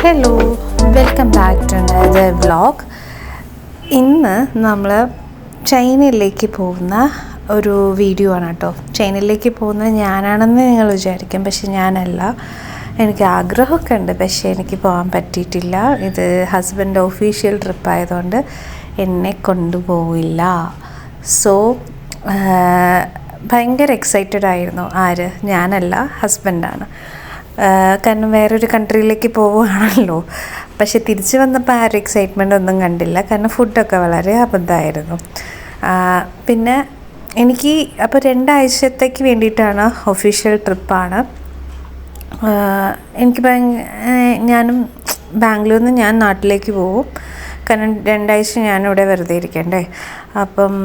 Hello, welcome back to another vlog. ഇന്ന് നമ്മൾ ചൈനയിലേക്ക് പോകുന്ന ഒരു വീഡിയോ ആണ് കേട്ടോ. ചൈനയിലേക്ക് പോകുന്നത് ഞാനാണെന്ന് നിങ്ങൾ വിചാരിക്കും, പക്ഷെ ഞാനല്ല. എനിക്ക് ആഗ്രഹമൊക്കെ ഉണ്ട്, പക്ഷേ എനിക്ക് പോകാൻ പറ്റിയിട്ടില്ല. ഇത് ഹസ്ബൻഡ് ഒഫീഷ്യൽ ട്രിപ്പായതുകൊണ്ട് എന്നെ കൊണ്ടുപോവില്ല. സോ ഭയങ്കര എക്സൈറ്റഡ് ആയിരുന്നു. ആര്? ഞാനല്ല, ഹസ്ബൻഡാണ്. കാരണം വേറൊരു കൺട്രിയിലേക്ക് പോവുകയാണല്ലോ. പക്ഷെ തിരിച്ച് വന്നപ്പോൾ ആ ഒരു എക്സൈറ്റ്മെൻ്റ് ഒന്നും കണ്ടില്ല, കാരണം ഫുഡൊക്കെ വളരെ അബദ്ധമായിരുന്നു. പിന്നെ എനിക്ക് അപ്പോൾ 2 ആഴ്ചത്തേക്ക് വേണ്ടിയിട്ടാണ്, ഒഫീഷ്യൽ ട്രിപ്പാണ്. എനിക്ക് ഞാനും ബാംഗ്ലൂരിൽ നിന്ന് ഞാൻ നാട്ടിലേക്ക് പോവും, കാരണം 2 ആഴ്ച ഞാനിവിടെ വെറുതെ ഇരിക്കണ്ടേ. അപ്പം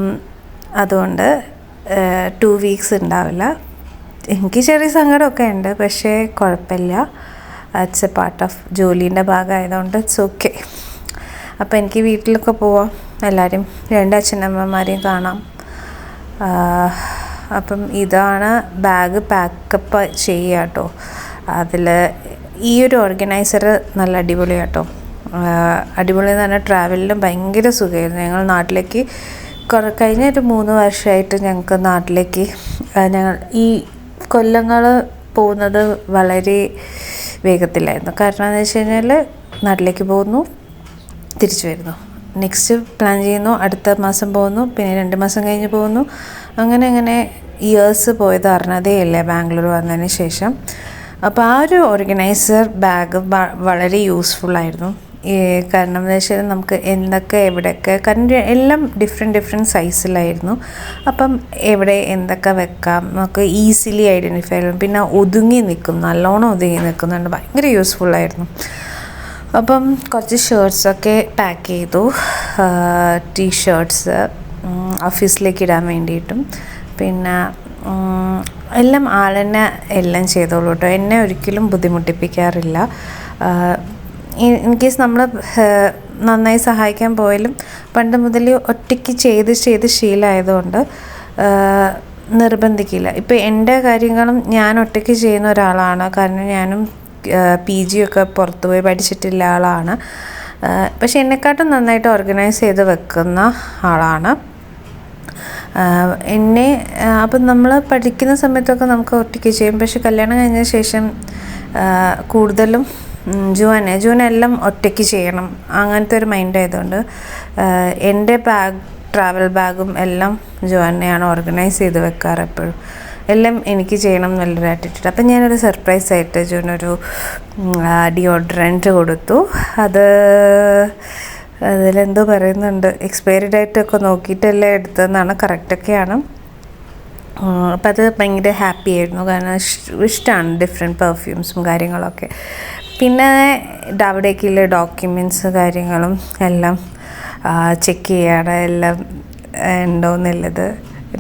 അതുകൊണ്ട് 2 വീക്സ് ഉണ്ടാവില്ല. എനിക്ക് ചെറിയ സങ്കടമൊക്കെ ഉണ്ട്, പക്ഷേ കുഴപ്പമില്ല. ഇറ്റ്സ് എ പാർട്ട് ഓഫ് ജോലീൻ്റെ ഭാഗമായതുകൊണ്ട് ഇറ്റ്സ് ഓക്കെ. അപ്പോൾ എനിക്ക് വീട്ടിലൊക്കെ പോവാം, എല്ലാവരും 2 അച്ഛനമ്മമാരെയും കാണാം. അപ്പം ഇതാണ് ബാഗ് പാക്കപ്പ് ചെയ്യുക കേട്ടോ. അതിൽ ഈ ഒരു ഓർഗനൈസർ നല്ല അടിപൊളിയാണ് കേട്ടോ. അടിപൊളി എന്ന് പറഞ്ഞാൽ ട്രാവലിലും ഭയങ്കര സുഖമായിരുന്നു. ഞങ്ങൾ നാട്ടിലേക്ക് കഴിഞ്ഞ ഒരു 3 വർഷമായിട്ട് ഞങ്ങൾക്ക് നാട്ടിലേക്ക് ഞങ്ങൾ ഈ കൊല്ലങ്ങൾ പോകുന്നത് വളരെ വേഗത്തിലായിരുന്നു. കാരണം എന്ന് വെച്ച് കഴിഞ്ഞാൽ നാട്ടിലേക്ക് പോകുന്നു, തിരിച്ചു വരുന്നു, നെക്സ്റ്റ് പ്ലാൻ ചെയ്യുന്നു, അടുത്ത മാസം പോകുന്നു, പിന്നെ 2 മാസം കഴിഞ്ഞ് പോകുന്നു. അങ്ങനെ ഇയേഴ്സ് പോയത് അറിഞ്ഞതേ ഇല്ല ബാംഗ്ലൂർ വന്നതിന് ശേഷം. അപ്പോൾ ആ ഒരു ഓർഗനൈസർ ബാഗ് വളരെ യൂസ്ഫുള്ളായിരുന്നു. കാരണം എന്ന് വെച്ചാൽ നമുക്ക് എന്തൊക്കെ എവിടെയൊക്കെ, കാരണം എല്ലാം ഡിഫറെൻറ്റ് സൈസിലായിരുന്നു. അപ്പം എവിടെ എന്തൊക്കെ വെക്കാം നമുക്ക് ഈസിലി ഐഡൻറ്റിഫൈ ചെയ്യും. പിന്നെ നല്ലോണം ഒതുങ്ങി നിൽക്കുന്നുണ്ട്, ഭയങ്കര യൂസ്ഫുള്ളായിരുന്നു. അപ്പം കുറച്ച് ഷർട്ട്സൊക്കെ പാക്ക് ചെയ്തു, ടീഷർട്ട്സ് ഓഫീസിലേക്ക് ഇടാൻ വേണ്ടിയിട്ടും. പിന്നെ എല്ലാം ആളെന്നെ എല്ലാം ചെയ്തോളൂ കേട്ടോ. എന്നെ ഒരിക്കലും ബുദ്ധിമുട്ടിപ്പിക്കാറില്ല. ഇൻ കേസ് നമ്മൾ നന്നായി സഹായിക്കാൻ പോയാലും പണ്ട് മുതൽ ഒറ്റയ്ക്ക് ചെയ്ത് ശീലമായതുകൊണ്ട് നിർബന്ധിക്കില്ല. ഇപ്പോൾ എൻ്റെ കാര്യങ്ങളും ഞാൻ ഒറ്റയ്ക്ക് ചെയ്യുന്ന ഒരാളാണ്, കാരണം ഞാനും PG ഒക്കെ പുറത്ത് പോയി പഠിച്ചിട്ടുള്ള ആളാണ്. പക്ഷെ എന്നെക്കാട്ടും നന്നായിട്ട് ഓർഗനൈസ് ചെയ്ത് വെക്കുന്ന ആളാണ് എന്നെ. അപ്പം നമ്മൾ പഠിക്കുന്ന സമയത്തൊക്കെ നമുക്ക് ഒറ്റയ്ക്ക് ചെയ്യും, പക്ഷെ കല്യാണം കഴിഞ്ഞ ശേഷം കൂടുതലും ജോൻ എല്ലാം ഒറ്റയ്ക്ക് ചെയ്യണം, അങ്ങനത്തെ ഒരു മൈൻഡ് ആയതുകൊണ്ട് എൻ്റെ ട്രാവൽ ബാഗും എല്ലാം ജോനെയാണ് ഓർഗനൈസ് ചെയ്ത് വെക്കാറ് എപ്പോഴും. എല്ലാം എനിക്ക് ചെയ്യണം എന്നുള്ളൊരു ആറ്റിറ്റ്യൂഡ്. അപ്പം ഞാനൊരു സർപ്രൈസായിട്ട് ജോനൊരു ഡിയോഡ്രൻറ്റ് കൊടുത്തു. അതിലെന്തോ പറയുന്നുണ്ട്, എക്സ്പയറി ഡേറ്റൊക്കെ നോക്കിയിട്ടല്ലേ എടുത്തതെന്നാണ്, കറക്റ്റൊക്കെയാണ്. അപ്പം അത് ഭയങ്കര ഹാപ്പി ആയിരുന്നു, കാരണം ഇഷ്ടമാണ് ഡിഫറെൻറ്റ് പെർഫ്യൂംസും കാര്യങ്ങളൊക്കെ. പിന്നെ അവിടേക്കുള്ള ഡോക്യുമെൻറ്റ്സ് കാര്യങ്ങളും എല്ലാം ചെക്ക് ചെയ്യാണ്, എല്ലാം ഉണ്ടോയെന്നുള്ളത്.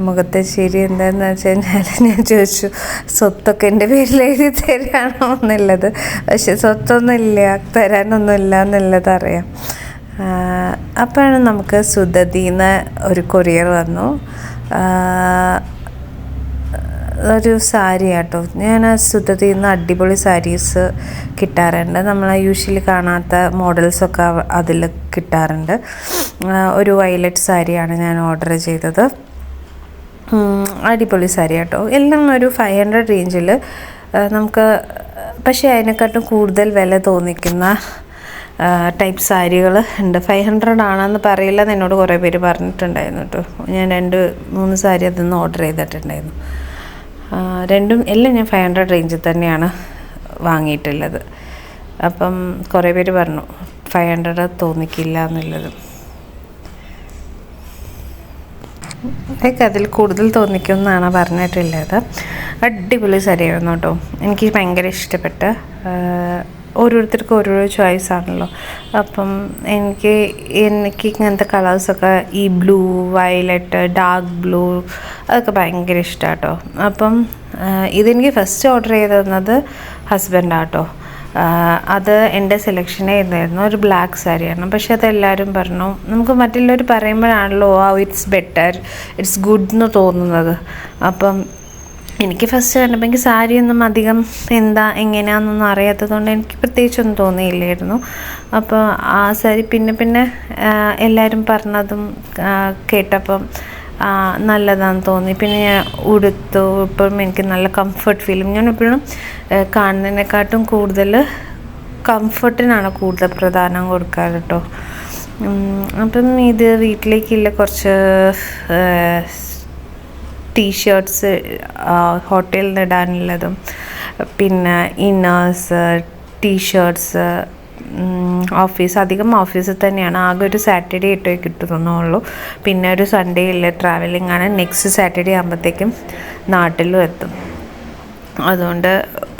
മുഖത്തെ ശരി എന്താണെന്ന് വെച്ച് കഴിഞ്ഞാൽ ഞാൻ ചോദിച്ചു, സ്വത്തൊക്കെ എൻ്റെ പേരിൽ എഴുതി തരാണോ എന്നുള്ളത്. പക്ഷെ സ്വത്തൊന്നുമില്ല, തരാനൊന്നുമില്ല എന്നുള്ളത് അറിയാം. അപ്പോഴാണ് നമുക്ക് സുധതിന്ന് ഒരു കൊറിയർ വന്നു, ഒരു സാരി കേട്ടോ. ഞാൻ സുധതിയിൽ നിന്ന് അടിപൊളി സാരീസ് കിട്ടാറുണ്ട്, നമ്മൾ യൂഷ്വലി കാണാത്ത മോഡൽസൊക്കെ അതിൽ കിട്ടാറുണ്ട്. ഒരു വയലറ്റ് സാരിയാണ് ഞാൻ ഓർഡർ ചെയ്തത്, അടിപൊളി സാരി കേട്ടോ. എല്ലാം ഒരു 500 റേഞ്ചിൽ നമുക്ക്, പക്ഷേ അതിനെക്കാട്ടും കൂടുതൽ വില തോന്നിക്കുന്ന ടൈപ്പ് സാരികൾ ഉണ്ട്. 500 ആണെന്ന് പറയില്ലെന്ന് എന്നോട് കുറേ പേര് പറഞ്ഞിട്ടുണ്ടായിരുന്നു കേട്ടോ. ഞാൻ 2-3 സാരി അതിൽ നിന്ന് ഓർഡർ ചെയ്തിട്ടുണ്ടായിരുന്നു. എല്ലാം ഞാൻ 500 റേഞ്ചിൽ തന്നെയാണ് വാങ്ങിയിട്ടുള്ളത്. അപ്പം കുറേ പേര് പറഞ്ഞു 500 തോന്നിക്കില്ല എന്നുള്ളത്. അതിൽ കൂടുതൽ തോന്നിക്കുമെന്നാണ് പറഞ്ഞിട്ടുള്ളത്. അടിപൊളി സാരിയായിരുന്നു കേട്ടോ, എനിക്ക് ഭയങ്കര ഇഷ്ടപ്പെട്ട. ഓരോരുത്തർക്കും ഓരോരോ ചോയ്സ് ആണല്ലോ. അപ്പം എനിക്ക് ഇങ്ങനത്തെ കളേഴ്സൊക്കെ, ഈ ബ്ലൂ, വയലറ്റ്, ഡാർക്ക് ബ്ലൂ, അതൊക്കെ ഭയങ്കര ഇഷ്ടമാണ് കേട്ടോ. അപ്പം ഇതെനിക്ക് ഫസ്റ്റ് ഓർഡർ ചെയ്ത് തന്നത് ഹസ്ബൻഡാട്ടോ. അത് എൻ്റെ സെലക്ഷനേ ആയിരുന്നു, ഒരു ബ്ലാക്ക് സാരിയാണ്. പക്ഷെ അതെല്ലാവരും പറഞ്ഞു, നമുക്ക് മറ്റുള്ളവർ പറയുമ്പോഴാണല്ലോ ഇറ്റ്സ് ബെറ്റർ, ഇറ്റ്സ് ഗുഡ് എന്ന് തോന്നുന്നത്. അപ്പം എനിക്ക് ഫസ്റ്റ് കണ്ടപ്പോൾ എനിക്ക് സാരിയൊന്നും അധികം എങ്ങനെയാണെന്നൊന്നും അറിയാത്തതുകൊണ്ട് എനിക്ക് പ്രത്യേകിച്ചൊന്നും തോന്നിയില്ലായിരുന്നു. അപ്പോൾ ആ സാരി പിന്നെ എല്ലാവരും പറഞ്ഞതും കേട്ടപ്പം നല്ലതാണെന്ന് തോന്നി. പിന്നെ ഞാൻ ഉടുത്തു. ഇപ്പം എനിക്ക് നല്ല കംഫർട്ട് ഫീലും. ഞാൻ എപ്പോഴും കാണുന്നതിനെക്കാട്ടും കൂടുതൽ കംഫർട്ടിനാണ് കൂടുതൽ പ്രാധാന്യം കൊടുക്കാറ് കേട്ടോ. അപ്പം ഇത് വീട്ടിലേക്കുള്ള കുറച്ച് ടീഷർട്ട്സ് ഹോട്ടലിൽ നിന്ന് ഇടാനുള്ളതും, പിന്നെ ഇന്നേഴ്സ്, ടീഷർട്ട്സ്, അധികം ഓഫീസിൽ തന്നെയാണ്. ആകെ ഒരു സാറ്റർഡേ ഇട്ടേ കിട്ടുന്നുള്ളൂ. പിന്നെ ഒരു സൺഡേ ഇല്ല, ട്രാവലിംഗ് ആണ്. നെക്സ്റ്റ് സാറ്റർഡേ ആകുമ്പോഴത്തേക്കും നാട്ടിലും എത്തും. അതുകൊണ്ട്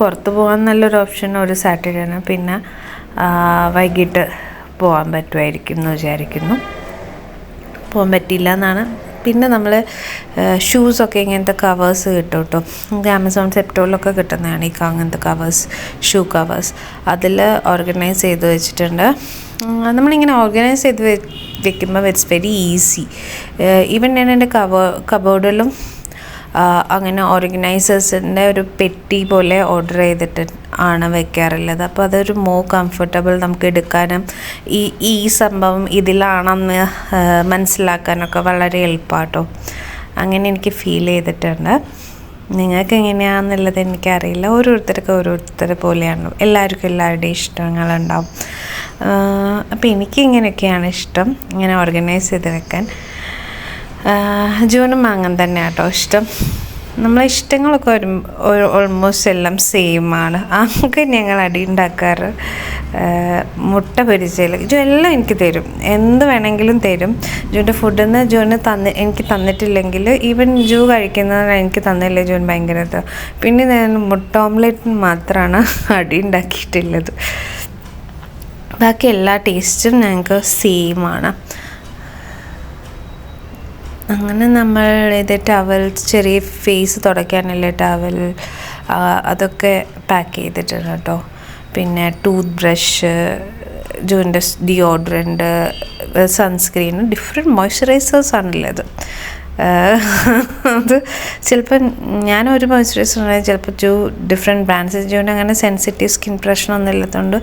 പുറത്ത് പോകാൻ നല്ലൊരു ഓപ്ഷൻ ഒരു സാറ്റർഡേ ആണ്. പിന്നെ വൈകിട്ട് പോകാൻ പറ്റുമായിരിക്കും എന്ന് വിചാരിക്കുന്നു. പോകാൻ പറ്റില്ല എന്നാണ്. പിന്നെ നമ്മൾ ഷൂസൊക്കെ ഇങ്ങനത്തെ കവേഴ്സ് കിട്ടും കേട്ടോ. നമുക്ക് ആമസോൺ സെപ്റ്റോളിലൊക്കെ കിട്ടുന്നതാണ് അങ്ങനത്തെ കവേഴ്സ്, ഷൂ കവേഴ്സ്. അതിൽ ഓർഗനൈസ് ചെയ്ത് വെച്ചിട്ടുണ്ട്. നമ്മളിങ്ങനെ ഓർഗനൈസ് ചെയ്ത് വെക്കുമ്പോൾ ഇറ്റ്സ് വെരി ഈസി. ഈവൻ ഞാൻ എൻ്റെ കബോർഡിലും അങ്ങനെ ഓർഗനൈസേഴ്സിൻ്റെ ഒരു പെട്ടി പോലെ ഓർഡർ ചെയ്തിട്ട് ആണ് വെക്കാറുള്ളത്. അപ്പോൾ അതൊരു മോർ കംഫർട്ടബിൾ, നമുക്ക് എടുക്കാനും ഈ സംഭവം ഇതിലാണെന്ന് മനസ്സിലാക്കാനൊക്കെ വളരെ എളുപ്പമാട്ടോ. അങ്ങനെ എനിക്ക് ഫീൽ ചെയ്തിട്ടുണ്ട്. നിങ്ങൾക്ക് എങ്ങനെയാണെന്നുള്ളത് എനിക്കറിയില്ല. ഓരോരുത്തരെ പോലെയാണ്. എല്ലാവർക്കും എല്ലാവരുടെയും ഇഷ്ടങ്ങളുണ്ടാവും. അപ്പോൾ എനിക്ക് ഇങ്ങനെയൊക്കെയാണ് ഇഷ്ടം, ഇങ്ങനെ ഓർഗനൈസ് ചെയ്ത് വെക്കാൻ. ജൂണും അങ്ങനെ തന്നെ കേട്ടോ ഇഷ്ടം. നമ്മളെ ഇഷ്ടങ്ങളൊക്കെ ഓൾമോസ്റ്റ് എല്ലാം സെയിമാണ്. അങ്ങനെ ഞങ്ങൾ അടി ഉണ്ടാക്കാറ്. മുട്ട പൊരിച്ചതിൽ ജോ എല്ലാം എനിക്ക് തരും, എന്ത് വേണമെങ്കിലും തരും. ജൂൻ്റെ ഫുഡിൽ നിന്ന് എനിക്ക് തന്നിട്ടില്ലെങ്കിൽ, ഈവൻ ജൂ കഴിക്കുന്നത് എനിക്ക് തന്നില്ല ജൂൻ ഭയങ്കര. പിന്നെ ഞാൻ മുട്ട ഓംലെറ്റിന് മാത്രമാണ് അടി ഉണ്ടാക്കിയിട്ടുള്ളത്. ബാക്കി എല്ലാ ടേസ്റ്റും ഞങ്ങൾക്ക് സെയിമാണ്. അങ്ങനെ നമ്മൾ ടവൽ, ചെറിയ ഫേസ് തുടയ്ക്കാനുള്ള ടവൽ, അതൊക്കെ പാക്ക് ചെയ്തിട്ടുണ്ട് കേട്ടോ. പിന്നെ ടൂത്ത് ബ്രഷ്, ജൂൻ്റെ ഡിയോഡ്രൻറ്റ്, സൺസ്ക്രീൻ, ഡിഫറെൻറ്റ് മോയ്സ്ചറൈസേഴ്സാണുള്ളത്. അത് ചിലപ്പോൾ ഞാനൊരു മോയ്സ്ചറൈസർ ഉണ്ടെങ്കിൽ ചിലപ്പോൾ ഡിഫറെൻറ്റ് ബ്രാൻഡ്സ്. ജൂന് അങ്ങനെ സെൻസിറ്റീവ് സ്കിൻ പ്രശ്നമൊന്നും ഇല്ലാത്തതുകൊണ്ട്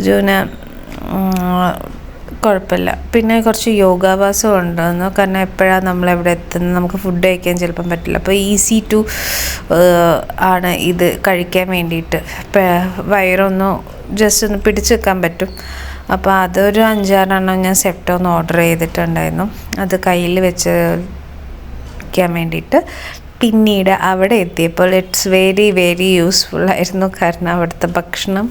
ജൂന് കുഴപ്പമില്ല. പിന്നെ കുറച്ച് യോഗാഭ്യാസം ഉണ്ടെന്ന്, കാരണം എപ്പോഴാണ് നമ്മളെവിടെ എത്തുന്നത്, നമുക്ക് ഫുഡ് കഴിക്കാൻ ചിലപ്പം പറ്റില്ല. അപ്പോൾ ഈസി ടു ആണ് ഇത് കഴിക്കാൻ വേണ്ടിയിട്ട്. വയറൊന്ന് ജസ്റ്റ് ഒന്ന് പിടിച്ച് വെക്കാൻ പറ്റും. അപ്പോൾ അതൊരു 5-6 ഞാൻ സെപ്റ്റോന്ന് ഓർഡർ ചെയ്തിട്ടുണ്ടായിരുന്നു. അത് കയ്യിൽ വെച്ച് വയ്ക്കാൻ വേണ്ടിയിട്ട്. പിന്നീട് അവിടെ എത്തിയപ്പോൾ ഇറ്റ്സ് വെരി വെരി യൂസ്ഫുള്ളായിരുന്നു. കാരണം അവിടുത്തെ ഭക്ഷണം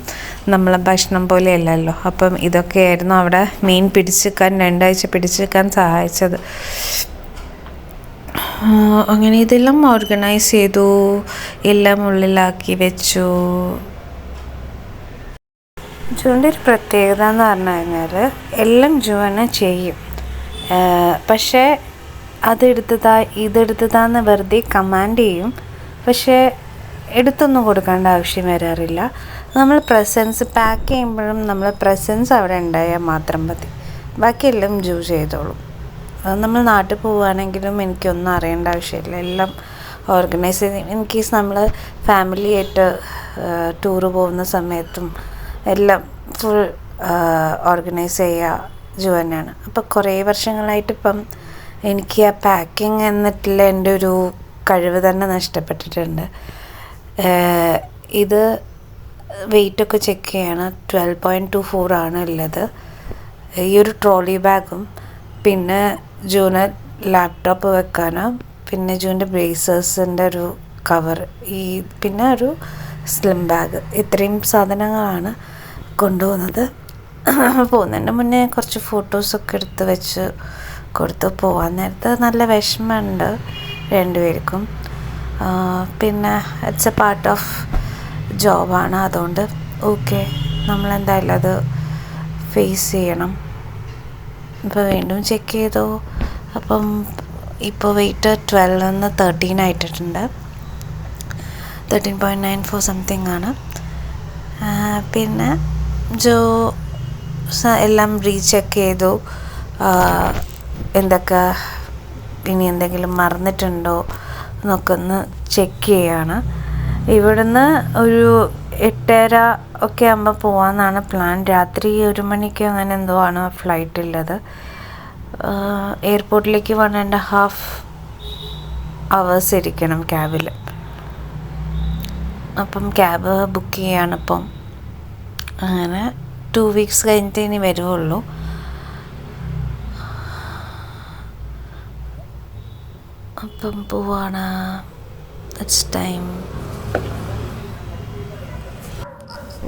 നമ്മളെ ഭക്ഷണം പോലെയല്ലല്ലോ. അപ്പം ഇതൊക്കെയായിരുന്നു അവിടെ മെയിൻ 2 ആഴ്ച പിടിച്ചു വെക്കാൻ സഹായിച്ചത്. അങ്ങനെ ഇതെല്ലാം ഓർഗനൈസ് ചെയ്തു, എല്ലാം ഉള്ളിലാക്കി വെച്ചു. ജൂൻ്റെ ഒരു പ്രത്യേകത എന്ന് പറഞ്ഞു കഴിഞ്ഞാൽ എല്ലാം ജൂ തന്നെ ചെയ്യും. പക്ഷേ ഇതെടുത്തതാന്ന് വെറുതെ കമാൻഡ് ചെയ്യും. പക്ഷേ എടുത്തൊന്നും കൊടുക്കേണ്ട ആവശ്യം വരാറില്ല. നമ്മൾ പ്രസൻസ് പാക്ക് ചെയ്യുമ്പോഴും നമ്മൾ പ്രസൻസ് അവിടെ ഉണ്ടായാൽ മാത്രം മതി. ബാക്കിയെല്ലാം ജൂ ചെയ്തോളും. നമ്മൾ നാട്ടിൽ പോവുകയാണെങ്കിലും എനിക്കൊന്നും അറിയേണ്ട ആവശ്യമില്ല. എല്ലാം ഓർഗനൈസ് ചെയ്ത്, ഇൻ കേസ് നമ്മൾ ഫാമിലിയായിട്ട് ടൂറ് പോകുന്ന സമയത്തും എല്ലാം ഫുൾ ഓർഗനൈസ് ചെയ്യുക ജൂ തന്നെയാണ്. അപ്പോൾ കുറേ വർഷങ്ങളായിട്ടിപ്പം എനിക്ക് ആ പാക്കിങ് എന്നിട്ടുള്ള എൻ്റെ ഒരു കഴിവ് തന്നെ നഷ്ടപ്പെട്ടിട്ടുണ്ട്. ഇത് വെയിറ്റൊക്കെ ചെക്ക് ചെയ്യാണ്. 12.24 ആണ് ഉള്ളത്. ഈ ഒരു ട്രോളി ബാഗും, പിന്നെ ജൂന് ലാപ്ടോപ്പ് വെക്കാനും, പിന്നെ ജൂൻ്റെ ബ്രേസേഴ്സിൻ്റെ ഒരു കവർ, പിന്നെ ഒരു സ്ലിം ബാഗ്, ഇത്രയും സാധനങ്ങളാണ് കൊണ്ടുപോകുന്നത്. പോകുന്നതിൻ്റെ മുന്നേ കുറച്ച് ഫോട്ടോസൊക്കെ എടുത്ത് വെച്ച് കൊടുത്ത് പോകാൻ നേരത്ത് നല്ല വിഷമമുണ്ട് രണ്ടുപേർക്കും. പിന്നെ ഇറ്റ്സ് എ പാർട്ട് ഓഫ് ജോബാണ്. അതുകൊണ്ട് ഓക്കെ, നമ്മളെന്തായാലും അത് ഫേസ് ചെയ്യണം. ഇപ്പോൾ വീണ്ടും ചെക്ക് ചെയ്തു. അപ്പം ഇപ്പോൾ വെയിറ്റ് 12 നിന്ന് 13 ആയിട്ടുണ്ട്. 13.94 സംതിങ് ആണ്. പിന്നെ എല്ലാം റീചെക്ക് ചെയ്തു. എന്തൊക്കെ ഇനി എന്തെങ്കിലും മറന്നിട്ടുണ്ടോ, എന്നൊക്കെ ഒന്ന് ചെക്ക് ചെയ്യാണ്. ഇവിടുന്ന് ഒരു 8:30 ഒക്കെ ആകുമ്പോൾ പോകാമെന്നാണ് പ്ലാൻ. രാത്രി 1 മണിക്ക് അങ്ങനെ എന്തോ ആണ് ഫ്ലൈറ്റ് ഉള്ളത്. എയർപോർട്ടിലേക്ക് 1.5 hours ഇരിക്കണം ക്യാബിൽ. അപ്പം ക്യാബ് ബുക്ക് ചെയ്യാണ് ഇപ്പം. അങ്ങനെ 2 weeks കഴിഞ്ഞിട്ട് ഇനി വരുവുള്ളൂ. അപ്പം പോവാണ്. It's time.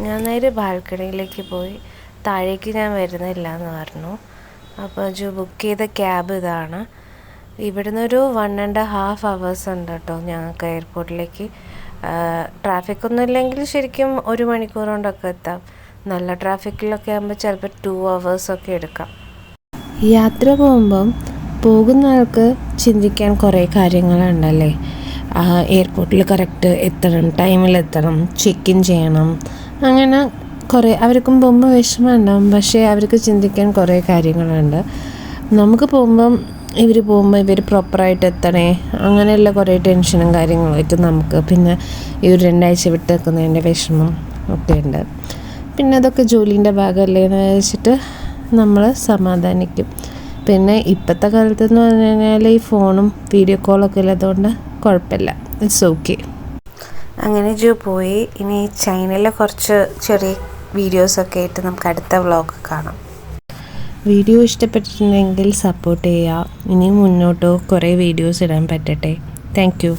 ഞാൻ നേരെ ബാൽക്കണിയിലേക്ക് പോയി. താഴേക്ക് ഞാൻ വരുന്നില്ല എന്ന് പറഞ്ഞു. അപ്പോൾ ബുക്ക് ചെയ്ത ക്യാബ് ഇതാണ്. ഇവിടുന്ന് ഒരു 1.5 hours ഉണ്ട് കേട്ടോ ഞങ്ങൾക്ക് എയർപോർട്ടിലേക്ക്. ട്രാഫിക്കൊന്നും ഇല്ലെങ്കിൽ ശരിക്കും 1 മണിക്കൂർ കൊണ്ടൊക്കെ എത്താം. നല്ല ട്രാഫിക്കിലൊക്കെ ആകുമ്പോൾ ചിലപ്പോൾ 2 hours ഒക്കെ എടുക്കാം. യാത്ര പോകുമ്പം പോകുന്ന ആൾക്ക് ചിന്തിക്കാൻ കുറേ കാര്യങ്ങളുണ്ടല്ലേ. എയർപോർട്ടിൽ കറക്റ്റ് എത്തണം, ടൈമിലെത്തണം, ചെക്ക് ഇൻ ചെയ്യണം, അങ്ങനെ കുറേ അവർക്കും പോകുമ്പോൾ വിഷമം ഉണ്ടാവും. പക്ഷേ അവർക്ക് ചിന്തിക്കാൻ കുറേ കാര്യങ്ങളുണ്ട്. നമുക്ക് പോകുമ്പം ഇവർ പ്രോപ്പറായിട്ട് എത്തണേ, അങ്ങനെയുള്ള കുറേ ടെൻഷനും കാര്യങ്ങളുമായിട്ട് നമുക്ക് പിന്നെ ഈ 2 ആഴ്ച വിട്ട് നിൽക്കുന്നതിൻ്റെ വിഷമം ഒക്കെ ഉണ്ട്. പിന്നെ അതൊക്കെ ജോലീൻ്റെ ഭാഗമല്ലേ എന്ന് വെച്ചിട്ട് നമ്മൾ സമാധാനിക്കും. പിന്നെ ഇപ്പോഴത്തെ കാലത്തെന്ന് പറഞ്ഞു കഴിഞ്ഞാൽ ഈ ഫോണും വീഡിയോ കോളൊക്കെ ഉള്ളതുകൊണ്ട് കുഴപ്പമില്ല, ഇറ്റ്സ് ഓക്കെ. അങ്ങനെ പോയി. ഇനി ചൈനയിലെ കുറച്ച് ചെറിയ വീഡിയോസൊക്കെ ആയിട്ട് നമുക്ക് അടുത്ത വ്ളോഗ് കാണാം. വീഡിയോ ഇഷ്ടപ്പെട്ടിട്ടുണ്ടെങ്കിൽ സപ്പോർട്ട് ചെയ്യുക. ഇനി മുന്നോട്ട് കുറേ വീഡിയോസ് ഇടാൻ പറ്റട്ടെ. Thank U.